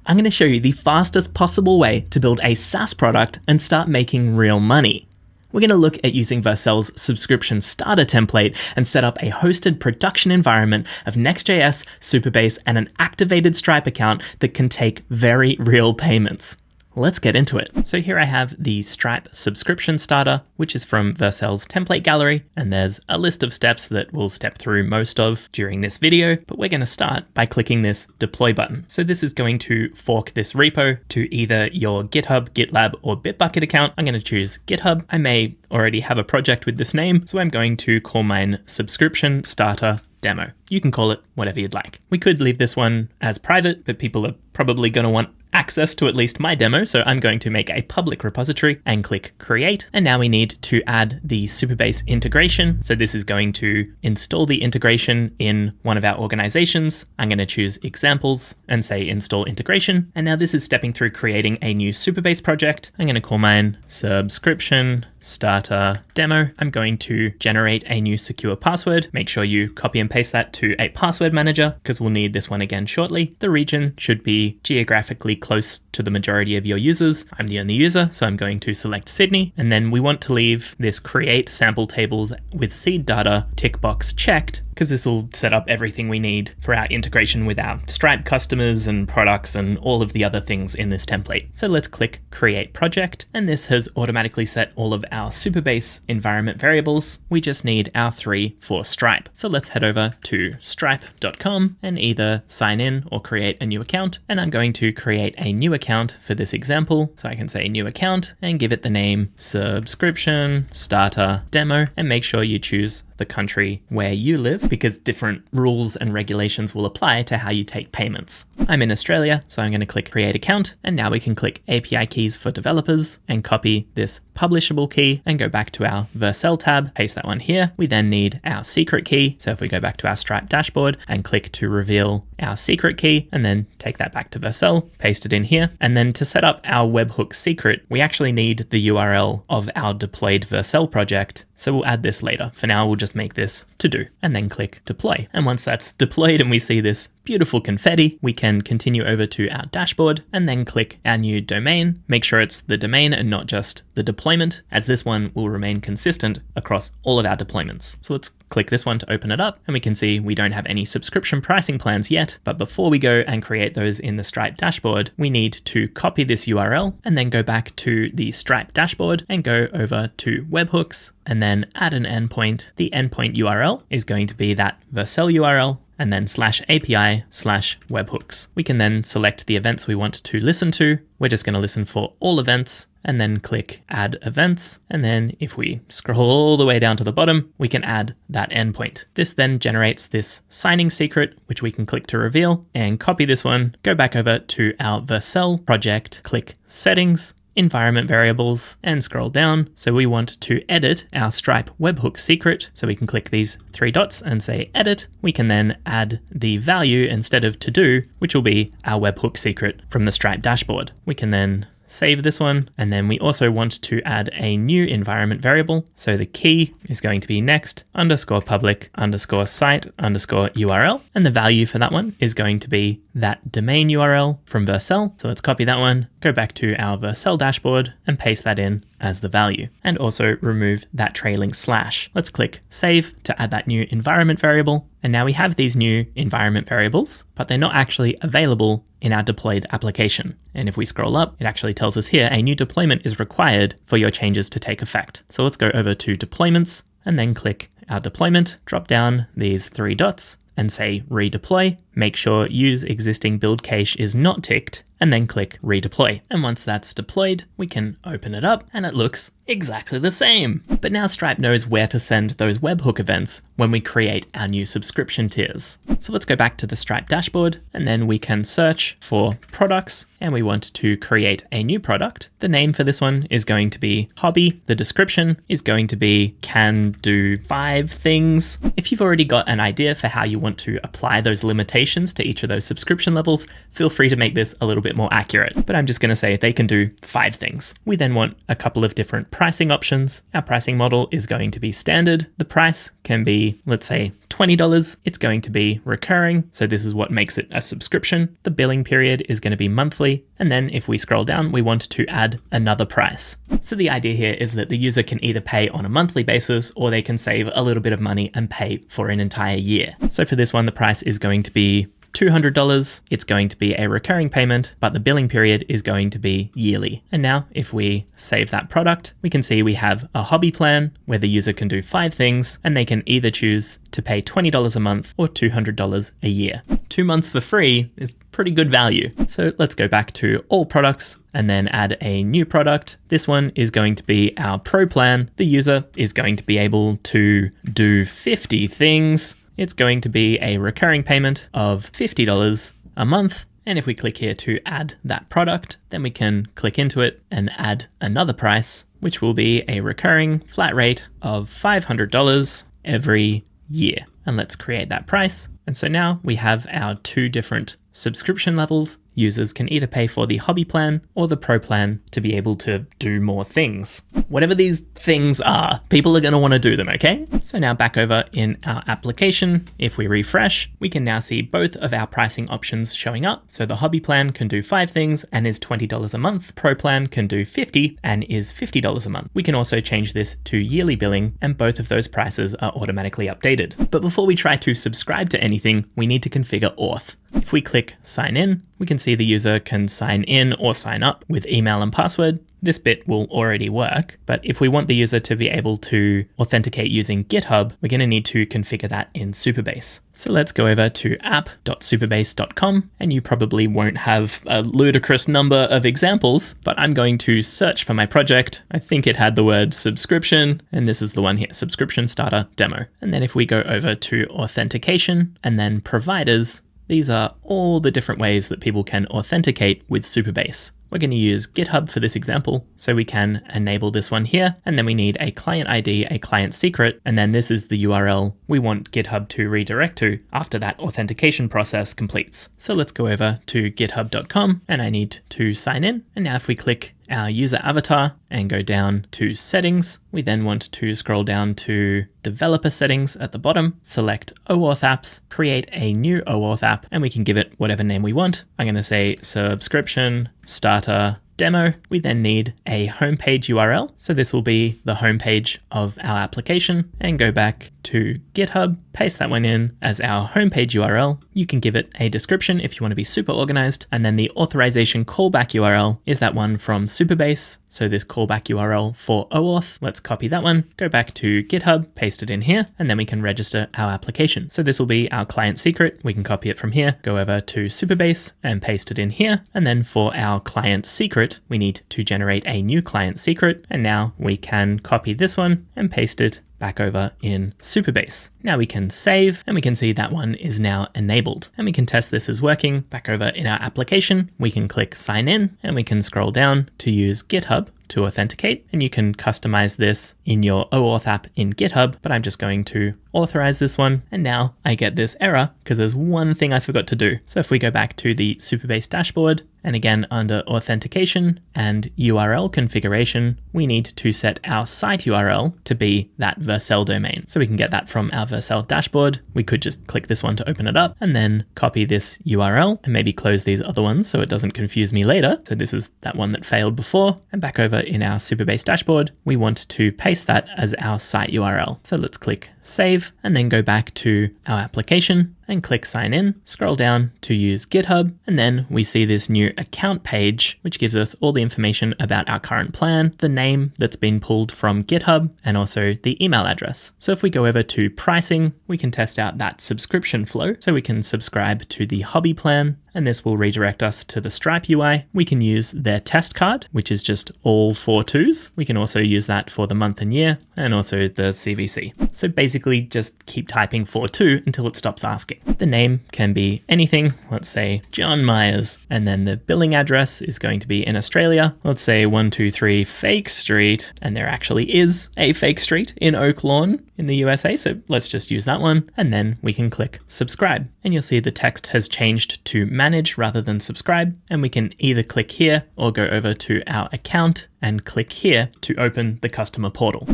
I'm going to show you the fastest possible way to build a SaaS product and start making real money. We're going to look at using Vercel's subscription starter template and set up a hosted production environment of Next.js, Supabase, and an activated Stripe account that can take very real payments. Let's get into it. So here I have the Stripe subscription starter, which is from Vercel's template gallery, and there's a list of steps that we'll step through most of during this video, but we're going to start by clicking this deploy button. So this is going to fork this repo to either your GitHub, GitLab, or Bitbucket account. I'm going to choose GitHub. I may already have a project with this name, so I'm going to call mine subscription starter demo. You can call it whatever you'd like. We could leave this one as private, but people are probably going to want access to at least my demo, so I'm going to make a public repository and click create. And now we need to add the Supabase integration. So this is going to install the integration in one of our organizations. I'm going to choose examples and say install integration. And now this is stepping through creating a new Supabase project. I'm going to call mine subscription starter demo. I'm going to generate a new secure password. Make sure you copy and paste that to a password manager because we'll need this one again shortly. The region should be geographically close to the majority of your users. I'm the only user, so I'm going to select Sydney. And then we want to leave this create sample tables with seed data tick box checked, because this will set up everything we need for our integration with our Stripe customers and products and all of the other things in this template. So let's click create project, and this has automatically set all of our Supabase environment variables. We just need our 3 for Stripe. So let's head over to stripe.com and either sign in or create a new account. And I'm going to create a new account for this example. So I can say new account and give it the name subscription starter demo, and make sure you choose the country where you live, because different rules and regulations will apply to how you take payments. I'm in Australia, so I'm going to click create account, and now we can click API keys for developers and copy this publishable key and go back to our Vercel tab, paste that one here. We then need our secret key. So if we go back to our Stripe dashboard and click to reveal our secret key, and then take that back to Vercel, paste it in here. And then to set up our webhook secret, we actually need the URL of our deployed Vercel project. So we'll add this later. For now, we'll just make this to do and then click deploy. And once that's deployed and we see this beautiful confetti, we can continue over to our dashboard and then click our new domain. Make sure it's the domain and not just the deployment, as this one will remain consistent across all of our deployments. So let's click this one to open it up, and we can see we don't have any subscription pricing plans yet. But before we go and create those in the Stripe dashboard, we need to copy this URL and then go back to the Stripe dashboard and go over to webhooks and then add an endpoint. The endpoint URL is going to be that Vercel URL, and then /API/webhooks. We can then select the events we want to listen to. We're just going to listen for all events and then click add events. And then if we scroll all the way down to the bottom, we can add that endpoint. This then generates this signing secret, which we can click to reveal and copy this one, go back over to our Vercel project, click settings, environment variables, and scroll down. So we want to edit our Stripe webhook secret. So we can click these 3 dots and say edit. We can then add the value instead of to do, which will be our webhook secret from the Stripe dashboard. We can then save this one. And then we also want to add a new environment variable. So the key is going to be next_public_site_URL. And the value for that one is going to be that domain URL from Vercel. So let's copy that one, go back to our Vercel dashboard and paste that in as the value, and also remove that trailing slash. Let's click save to add that new environment variable. And now we have these new environment variables, but they're not actually available in our deployed application. And if we scroll up, it actually tells us here a new deployment is required for your changes to take effect. So let's go over to deployments and then click our deployment, drop down these 3 dots and say redeploy. Make sure use existing build cache is not ticked, and then click redeploy. And once that's deployed, we can open it up and it looks exactly the same. But now Stripe knows where to send those webhook events when we create our new subscription tiers. So let's go back to the Stripe dashboard, and then we can search for products, and we want to create a new product. The name for this one is going to be hobby. The description is going to be can do 5 things. If you've already got an idea for how you want to apply those limitations to each of those subscription levels, feel free to make this a little bit bit more accurate, but I'm just going to say they can do 5 things. We then want a couple of different pricing options. Our pricing model is going to be standard. The price can be, let's say, $20. It's going to be recurring, so this is what makes it a subscription. The billing period is going to be monthly, and then if we scroll down, we want to add another price. So the idea here is that the user can either pay on a monthly basis, or they can save a little bit of money and pay for an entire year. So for this one, the price is going to be $200. It's going to be a recurring payment, but the billing period is going to be yearly. And now if we save that product, we can see we have a hobby plan where the user can do 5 things, and they can either choose to pay $20 a month or $200 a year. 2 months for free is pretty good value. So let's go back to all products and then add a new product. This one is going to be our Pro plan. The user is going to be able to do 50 things. It's going to be a recurring payment of $50 a month. And if we click here to add that product, then we can click into it and add another price, which will be a recurring flat rate of $500 every year. And let's create that price. And so now we have our 2 different subscription levels. Users can either pay for the hobby plan or the pro plan to be able to do more things. Whatever these things are, people are going to want to do them, okay? So now back over in our application, if we refresh, we can now see both of our pricing options showing up. So the hobby plan can do 5 things and is $20 a month. Pro plan can do 50 and is $50 a month. We can also change this to yearly billing, and both of those prices are automatically updated. But before we try to subscribe to anything, we need to configure auth. If we click sign in, we can see the user can sign in or sign up with email and password. This bit will already work, but if we want the user to be able to authenticate using GitHub, we're going to need to configure that in Supabase. So let's go over to app.supabase.com, and you probably won't have a ludicrous number of examples, but I'm going to search for my project. I think it had the word subscription, and this is the one here, subscription starter demo. And then if we go over to authentication and then providers, these are all the different ways that people can authenticate with Supabase. We're going to use GitHub for this example, so we can enable this one here, and then we need a client ID, a client secret, and then this is the URL we want GitHub to redirect to after that authentication process completes. So let's go over to github.com, and I need to sign in. And now if we click our user avatar and go down to settings, we then want to scroll down to developer settings at the bottom, select OAuth apps, create a new OAuth app, and we can give it whatever name we want. I'm going to say subscription starter demo. We then need a homepage URL. So this will be the homepage of our application, and go back to GitHub, paste that one in as our homepage URL. You can give it a description if you want to be super organized. And then the authorization callback URL is that one from Supabase. So this callback URL for OAuth, let's copy that one, go back to GitHub, paste it in here, and then we can register our application. So this will be our client secret. We can copy it from here, go over to Supabase and paste it in here. And then for our client secret, we need to generate a new client secret. And now we can copy this one and paste it back over in Supabase. Now we can save, and we can see that one is now enabled, and we can test this as working. Back over in our application, we can click sign in, and we can scroll down to use GitHub to authenticate, and you can customize this in your OAuth app in GitHub, but I'm just going to authorize this one, and now I get this error because there's one thing I forgot to do. So if we go back to the Supabase dashboard, and again under authentication and URL configuration, we need to set our site URL to be that Vercel domain. So we can get that from our Vercel dashboard. We could just click this one to open it up and then copy this URL and maybe close these other ones so it doesn't confuse me later. So this is that one that failed before, and back over in our Supabase dashboard, we want to paste that as our site URL. So let's click save and then go back to our application and click sign in, scroll down to use GitHub, and then we see this new account page, which gives us all the information about our current plan, the name that's been pulled from GitHub, and also the email address. So if we go over to pricing, we can test out that subscription flow. So we can subscribe to the hobby plan, and this will redirect us to the Stripe UI. We can use their test card, which is just all 4 twos. We can also use that for the month and year, and also the CVC. So basically just keep typing 42 until it stops asking. accountability. The name can be anything, let's say Jon Meyers, and then the billing address is going to be in Australia. Let's say 123 Fake Street, and there actually is a Fake Street in Oak Lawn in the USA, so let's just use that one, and then we can click subscribe. And you'll see the text has changed to manage rather than subscribe, and we can either click here or go over to our account and click here to open the customer portal.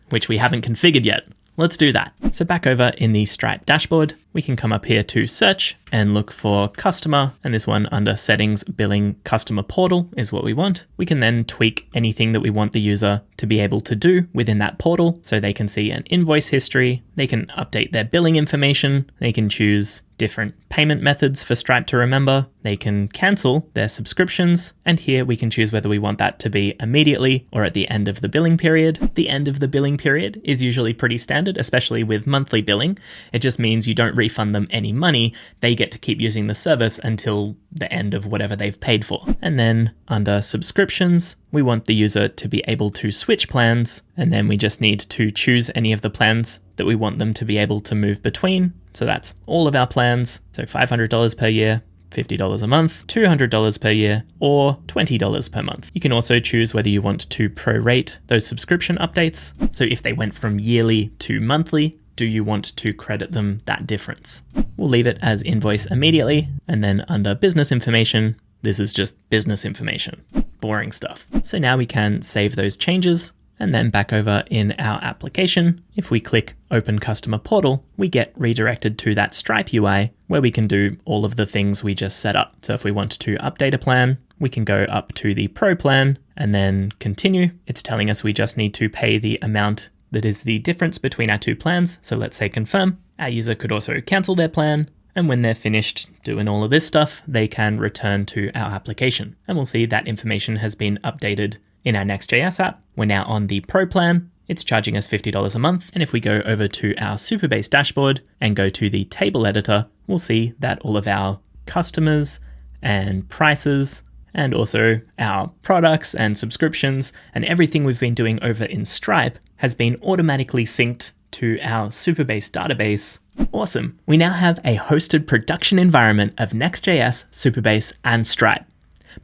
Which we haven't configured yet. Let's do that. So back over in the Stripe dashboard, we can come up here to search and look for customer, and this one under settings, billing, customer portal is what we want. We can then tweak anything that we want the user to be able to do within that portal. So they can see an invoice history, they can update their billing information, they can choose different payment methods for Stripe to remember, they can cancel their subscriptions, and here we can choose whether we want that to be immediately or at the end of the billing period. The end of the billing period is usually pretty standard, especially with monthly billing. It just means you don't refund them any money, they get to keep using the service until the end of whatever they've paid for. And then under subscriptions, we want the user to be able to switch plans, and then we just need to choose any of the plans that we want them to be able to move between. So that's all of our plans. So $500 per year, $50 a month, $200 per year, or $20 per month. You can also choose whether you want to prorate those subscription updates. So if they went from yearly to monthly, do you want to credit them that difference? We'll leave it as invoice immediately, and then under business information, this is just business information. Boring stuff. So now we can save those changes, and then back over in our application, if we click Open Customer Portal, we get redirected to that Stripe UI where we can do all of the things we just set up. So if we want to update a plan, we can go up to the Pro plan and then continue. It's telling us we just need to pay the amount that is the difference between our two plans. So let's say confirm. Our user could also cancel their plan, and when they're finished doing all of this stuff, they can return to our application. And we'll see that information has been updated in our Next.js app. We're now on the Pro plan. It's charging us $50 a month. And if we go over to our Supabase dashboard and go to the table editor, we'll see that all of our customers and prices and also our products and subscriptions and everything we've been doing over in Stripe has been automatically synced to our Supabase database. Awesome. We now have a hosted production environment of Next.js, Supabase, and Stripe.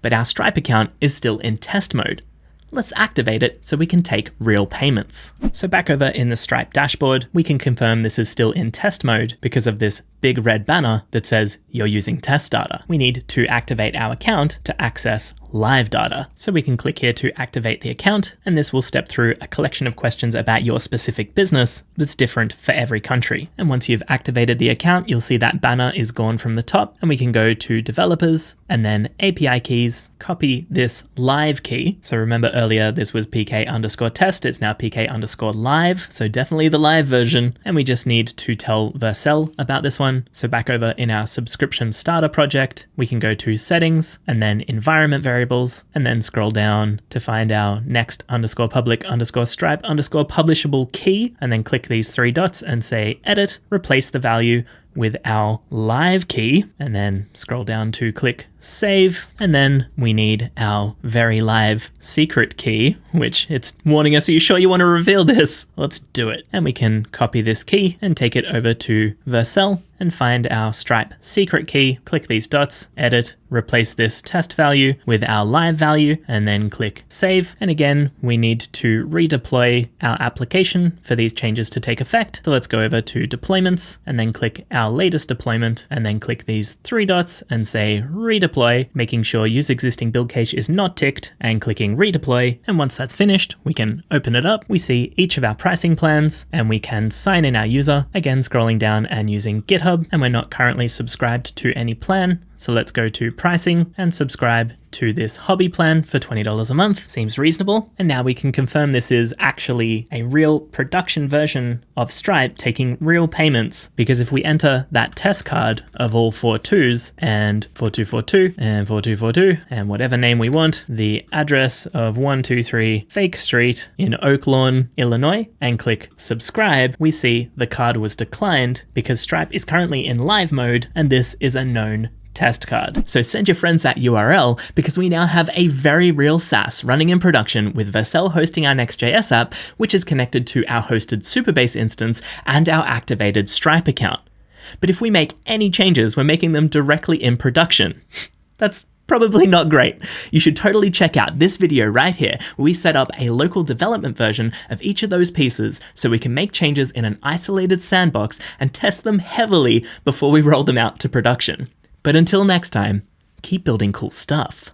But our Stripe account is still in test mode. Let's activate it so we can take real payments. So back over in the Stripe dashboard, we can confirm this is still in test mode because of this big red banner that says you're using test data. We need to activate our account to access live data. So we can click here to activate the account, and this will step through a collection of questions about your specific business that's different for every country. And once you've activated the account, you'll see that banner is gone from the top, and we can go to developers and then API keys, copy this live key. So remember earlier, this was PK_test. It's now PK_live. So definitely the live version. And we just need to tell Vercel about this one. So back over in our subscription starter project, we can go to settings and then environment variables, and then scroll down to find our next_public_stripe_publishable key, and then click these three dots and say edit, replace the value with our live key, and then scroll down to click save. And then we need our very live secret key, which it's warning us, are you sure you want to reveal this? Let's do it. And we can copy this key and take it over to Vercel and find our Stripe secret key, click these dots, edit, replace this test value with our live value, and then click save. And again, we need to redeploy our application for these changes to take effect. So let's go over to deployments and then click our latest deployment, and then click these three dots and say redeploy, making sure use existing build cache is not ticked, and clicking redeploy. And once that's finished, we can open it up. We see each of our pricing plans, and we can sign in our user, again scrolling down and using GitHub. And we're not currently subscribed to any plan. So let's go to pricing and subscribe to this hobby plan for $20 a month. Seems reasonable. And now we can confirm this is actually a real production version of Stripe taking real payments, because if we enter that test card of all 4 twos and 4242 and 4242 and whatever name we want, the address of 123 Fake Street in Oak Lawn, Illinois, and click subscribe, we see the card was declined because Stripe is currently in live mode and this is a known test card. So send your friends that URL, because we now have a very real SaaS running in production with Vercel hosting our Next.js app, which is connected to our hosted Supabase instance and our activated Stripe account. But if we make any changes, we're making them directly in production. That's probably not great. You should totally check out this video right here, where we set up a local development version of each of those pieces so we can make changes in an isolated sandbox and test them heavily before we roll them out to production. But until next time, keep building cool stuff.